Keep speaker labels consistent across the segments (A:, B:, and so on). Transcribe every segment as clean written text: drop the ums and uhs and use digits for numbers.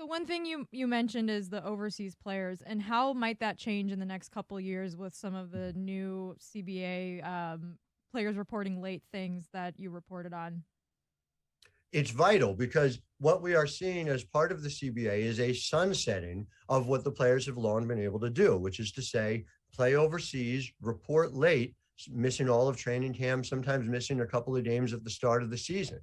A: one thing you mentioned is the overseas players, and how might that change in the next couple years with some of the new CBA players reporting late things that you reported on?
B: It's vital because what we are seeing as part of the CBA is a sunsetting of what the players have long been able to do, which is to say, play overseas, report late, missing all of training camp, sometimes missing a couple of games at the start of the season.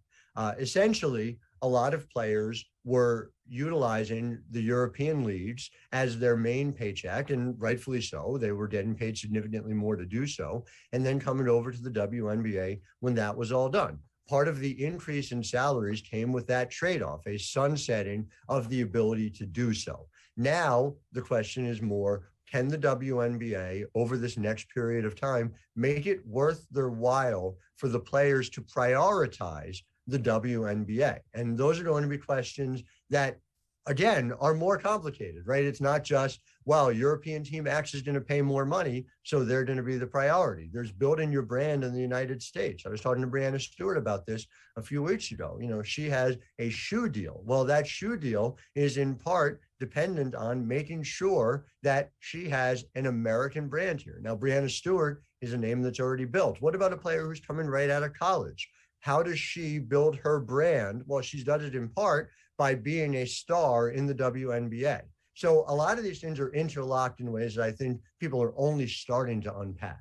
B: Essentially, a lot of players were utilizing the European leagues as their main paycheck, and rightfully so. They were getting paid significantly more to do so, and then coming over to the WNBA when that was all done. Part of the increase in salaries came with that trade-off, a sunsetting of the ability to do so. Now, the question is more, can the WNBA, over this next period of time, make it worth their while for the players to prioritize the WNBA? And those are going to be questions that, again, are more complicated, right? It's not just, well, European team X is going to pay more money, so they're going to be the priority. There's building your brand in the United States. I was talking to Brianna Stewart about this a few weeks ago. You know, she has a shoe deal. Well, that shoe deal is in part dependent on making sure that she has an American brand here. Now, Brianna Stewart is a name that's already built. What about a player who's coming right out of college? How does she build her brand? Well, she's done it in part by being a star in the WNBA. So a lot of these things are interlocked in ways that I think people are only starting to unpack.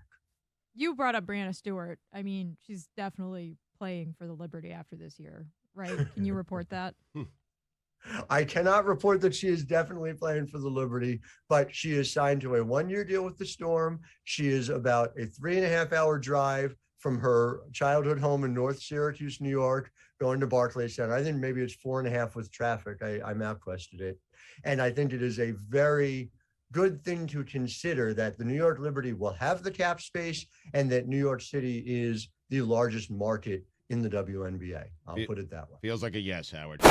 A: You brought up Brianna Stewart. I mean, she's definitely playing for the Liberty after this year, right? Can you report that?
B: I cannot report that she is definitely playing for the Liberty, but she is signed to a one-year deal with the Storm. She is about a 3.5-hour drive from her childhood home in North Syracuse, New York, going to Barclays Center. I think maybe it's 4.5 with traffic. I MapQuested it. And I think it is a very good thing to consider that the New York Liberty will have the cap space and that New York City is the largest market in the WNBA. I'll put it that way.
C: Feels like a yes, Howard.